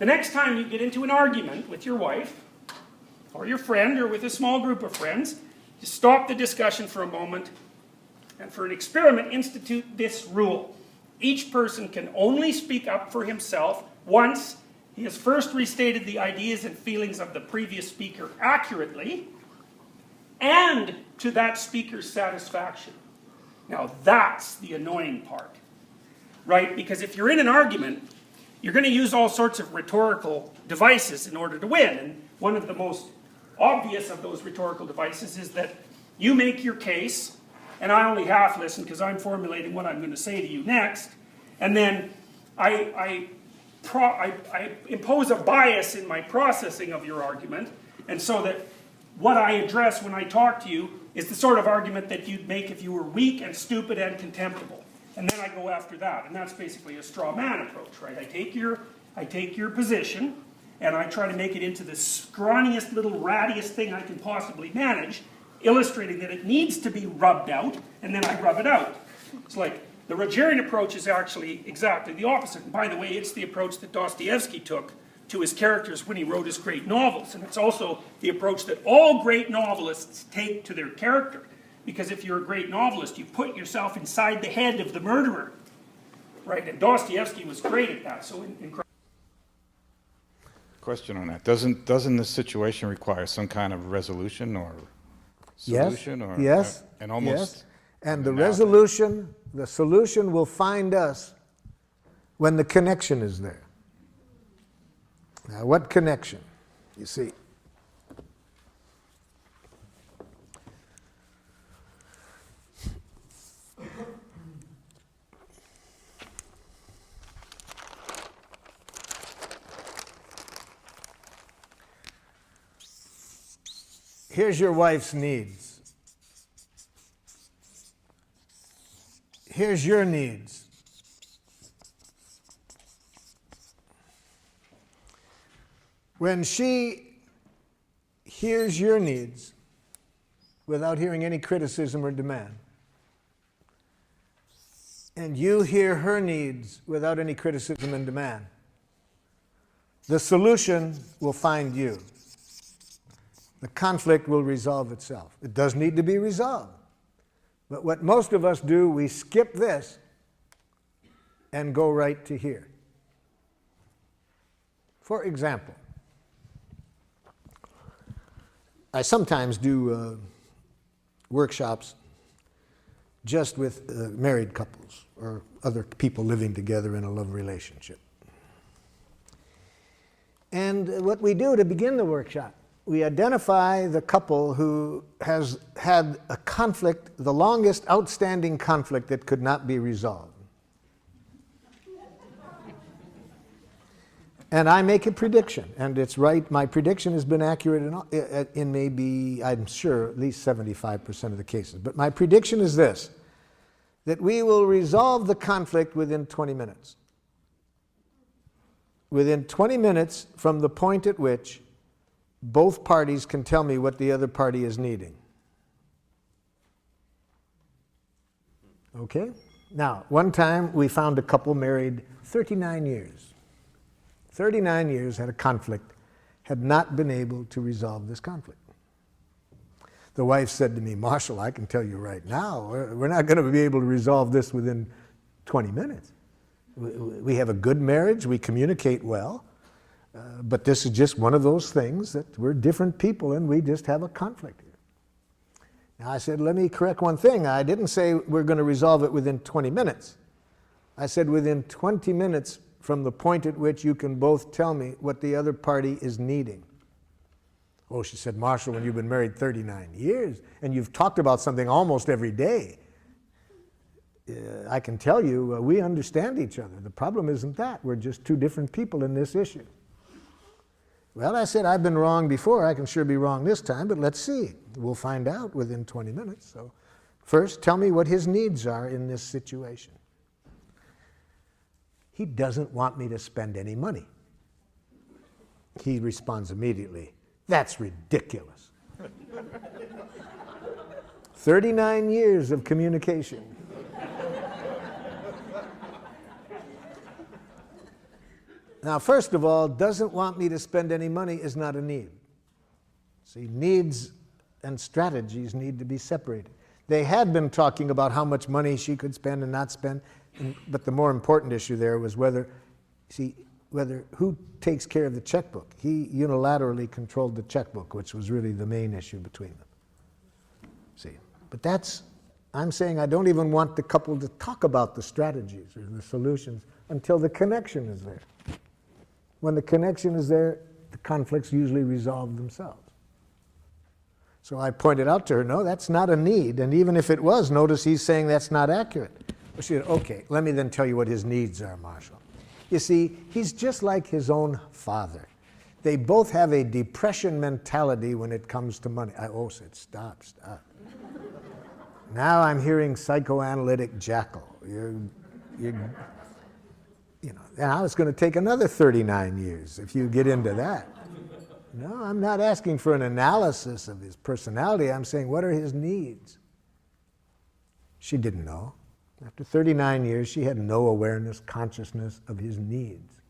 The next time you get into an argument with your wife, or your friend, or with a small group of friends, you stop the discussion for a moment, and for an experiment, institute this rule. Each person can only speak up for himself once he has first restated the ideas and feelings of the previous speaker accurately, and to that speaker's satisfaction. Now that's the annoying part, right? Because if you're in an argument, you're going to use all sorts of rhetorical devices in order to win. And one of the most obvious of those rhetorical devices is that you make your case, and I only half listen because I'm formulating what I'm going to say to you next, and then I impose a bias in my processing of your argument, and so that what I address when I talk to you is the sort of argument that you'd make if you were weak and stupid and contemptible. And then I go after that, and that's basically a straw man approach, right? I take your position, and I try to make it into the scrawniest little rattiest thing I can possibly manage, illustrating that it needs to be rubbed out, and then I rub it out. It's like the Rogerian approach is actually exactly the opposite. And by the way, it's the approach that Dostoevsky took to his characters when he wrote his great novels. And it's also the approach that all great novelists take to their character. Because if you're a great novelist, you put yourself inside the head of the murderer. Right? And Dostoevsky was great at that. So Question on that. Doesn't this situation require some kind of resolution or solution? Yes. Or, yes. And almost. Yes. And the resolution, the solution will find us when the connection is there. Now, what connection? You see, here's your wife's needs. Here's your needs. When she hears your needs without hearing any criticism or demand, and you hear her needs without any criticism and demand, the solution will find you. The conflict will resolve itself. It does need to be resolved. But what most of us do, we skip this and go right to here. For example, I sometimes do workshops just with married couples or other people living together in a love relationship. And what we do to begin the workshop, we identify the couple who has had a conflict, the longest outstanding conflict that could not be resolved. And I make a prediction, and it's right. My prediction has been accurate in maybe, I'm sure, at least 75% of the cases. But my prediction is this, that we will resolve the conflict within 20 minutes. Within 20 minutes from the point at which both parties can tell me what the other party is needing. Okay? Now, one time we found a couple married 39 years. 39 years had a conflict, had not been able to resolve this conflict. The wife said to me, Marshall, I can tell you right now, we're not going to be able to resolve this within 20 minutes. We have a good marriage, we communicate well, but this is just one of those things that we're different people and we just have a conflict here. Now I said, let me correct one thing. I didn't say we're going to resolve it within 20 minutes. I said within 20 minutes from the point at which you can both tell me what the other party is needing. Oh, she said, Marshall, when you've been married 39 years and you've talked about something almost every day, I can tell you we understand each other. The problem isn't that. We're just two different people in this issue. Well, I said, I've been wrong before. I can sure be wrong this time, but let's see. We'll find out within 20 minutes. So first, tell me what his needs are in this situation. He doesn't want me to spend any money. He responds immediately, that's ridiculous. 39 years of communication. Now, first of all, doesn't want me to spend any money is not a need. See, needs and strategies need to be separated. They had been talking about how much money she could spend and not spend, but the more important issue there was whether who takes care of the checkbook. He unilaterally controlled the checkbook, which was really the main issue between them. See, but I'm saying I don't even want the couple to talk about the strategies or the solutions until the connection is there. When the connection is there, the conflicts usually resolve themselves. So I pointed out to her, no, that's not a need. And even if it was, notice he's saying that's not accurate. Well, she said, okay, let me then tell you what his needs are, Marshall. You see, he's just like his own father. They both have a depression mentality when it comes to money. I said, stop. Now I'm hearing psychoanalytic jackal. Now it's going to take another 39 years if you get into that. No, I'm not asking for an analysis of his personality. I'm saying, what are his needs? She didn't know. After 39 years, she had no awareness, consciousness of his needs.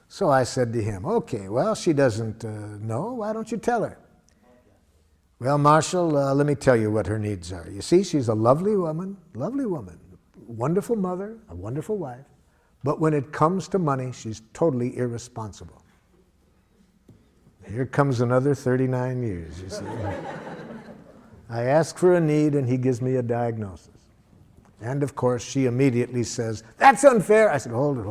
So I said to him, okay, well, she doesn't know. Why don't you tell her? Well, Marshall, let me tell you what her needs are. You see, she's a lovely woman, wonderful mother, a wonderful wife. But when it comes to money, she's totally irresponsible. Here comes another 39 years, you see. I ask for a need, and he gives me a diagnosis. And, of course, she immediately says, that's unfair. I said, hold it.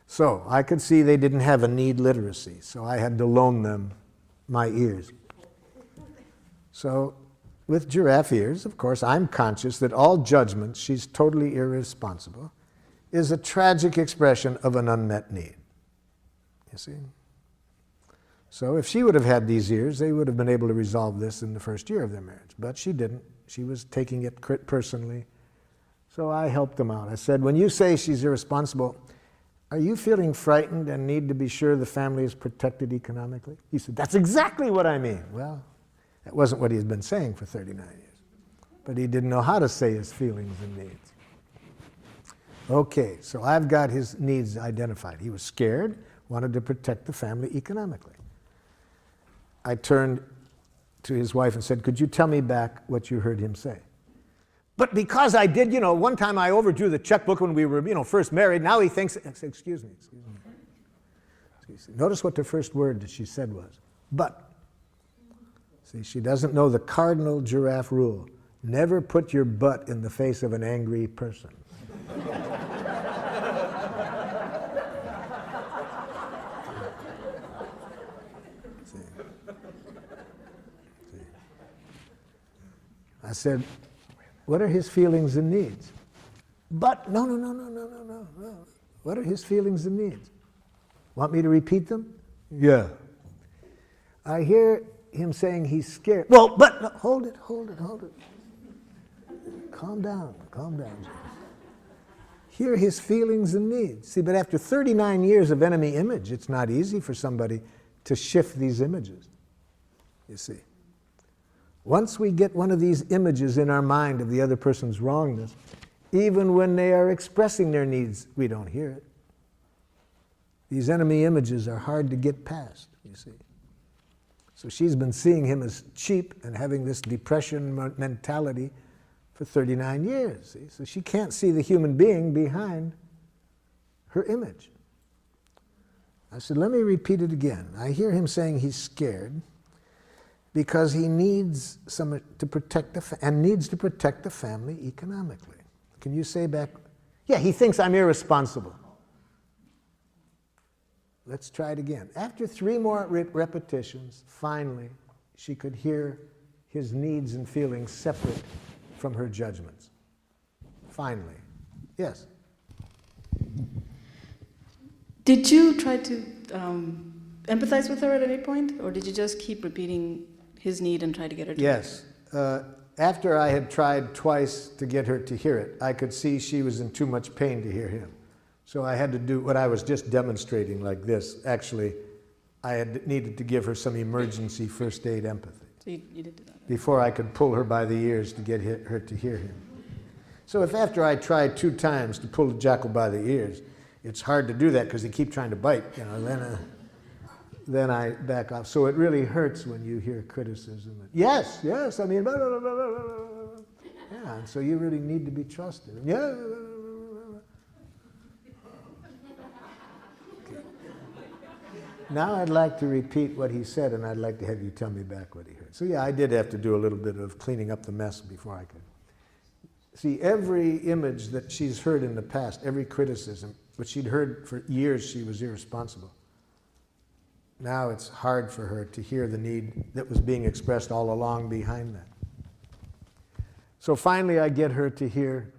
So I could see they didn't have a need literacy, so I had to loan them my ears. So with Giraffe ears, of course, I'm conscious that all judgment, she's totally irresponsible, is a tragic expression of an unmet need. You see? So if she would have had these ears, they would have been able to resolve this in the first year of their marriage. But she didn't. She was taking it personally. So I helped them out. I said, when you say she's irresponsible, are you feeling frightened and need to be sure the family is protected economically? He said, that's exactly what I mean. Well, that wasn't what he'd been saying for 39 years. But he didn't know how to say his feelings and needs. Okay, so I've got his needs identified. He was scared, wanted to protect the family economically. I turned to his wife and said, could you tell me back what you heard him say? But because I did, one time I overdrew the checkbook when we were, first married, now he thinks, I said, excuse me. Notice what the first word that she said was, but. See, she doesn't know the cardinal giraffe rule. Never put your butt in the face of an angry person. I said, what are his feelings and needs? But, no. What are his feelings and needs? Want me to repeat them? Yeah. I hear him saying he's scared. Well, but, no, hold it. Calm down. Hear his feelings and needs. See, but after 39 years of enemy image, it's not easy for somebody to shift these images, you see. Once we get one of these images in our mind of the other person's wrongness, even when they are expressing their needs, we don't hear it. These enemy images are hard to get past, you see. So she's been seeing him as cheap and having this depression mentality for 39 years. See? So she can't see the human being behind her image. I said, let me repeat it again. I hear him saying he's scared because he needs to protect the family economically. Can you say back? Yeah, he thinks I'm irresponsible. Let's try it again. After 3 more repetitions, finally, she could hear his needs and feelings separate from her judgments. Finally. Yes? Did you try to empathize with her at any point? Or did you just keep repeating his need and try to get her to Yes. After I had tried twice to get her to hear it, I could see she was in too much pain to hear him. So I had to do what I was just demonstrating like this. Actually, I had needed to give her some emergency first aid empathy. So you did do that. Before I could pull her by the ears to get her to hear him. So if after I tried 2 times to pull the jackal by the ears, it's hard to do that because they keep trying to bite, then I back off. So it really hurts when you hear criticism. Yes, I mean, blah, blah, blah, blah, blah, blah. Yeah, and so you really need to be trusted. Yeah. Okay. Now I'd like to repeat what he said, and I'd like to have you tell me back what he heard. So yeah, I did have to do a little bit of cleaning up the mess before I could. See, every image that she's heard in the past, every criticism, which she'd heard for years she was irresponsible, now it's hard for her to hear the need that was being expressed all along behind that. So finally I get her to hear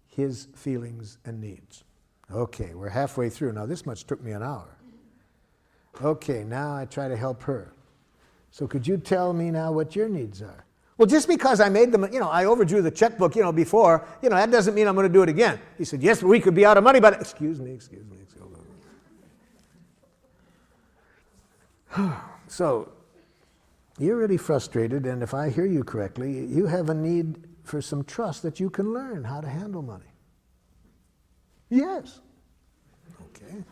his feelings and needs. Okay, we're halfway through. Now this much took me an hour. Okay, now I try to help her. So could you tell me now what your needs are? Well, just because I made them, I overdrew the checkbook, before, that doesn't mean I'm going to do it again. He said, yes, but we could be out of money, but excuse me. So, you're really frustrated, and if I hear you correctly, you have a need for some trust that you can learn how to handle money. Yes. Okay.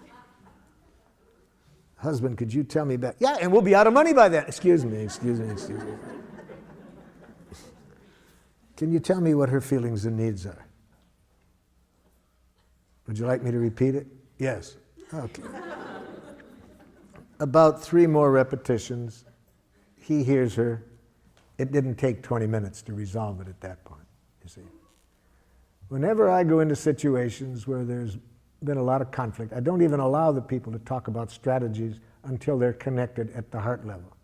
Husband, could you tell me back? Yeah, and we'll be out of money by then. Excuse me. Can you tell me what her feelings and needs are? Would you like me to repeat it? Yes. Okay. About 3 more repetitions, he hears her. It didn't take 20 minutes to resolve it at that point, you see. Whenever I go into situations where there's been a lot of conflict, I don't even allow the people to talk about strategies until they're connected at the heart level.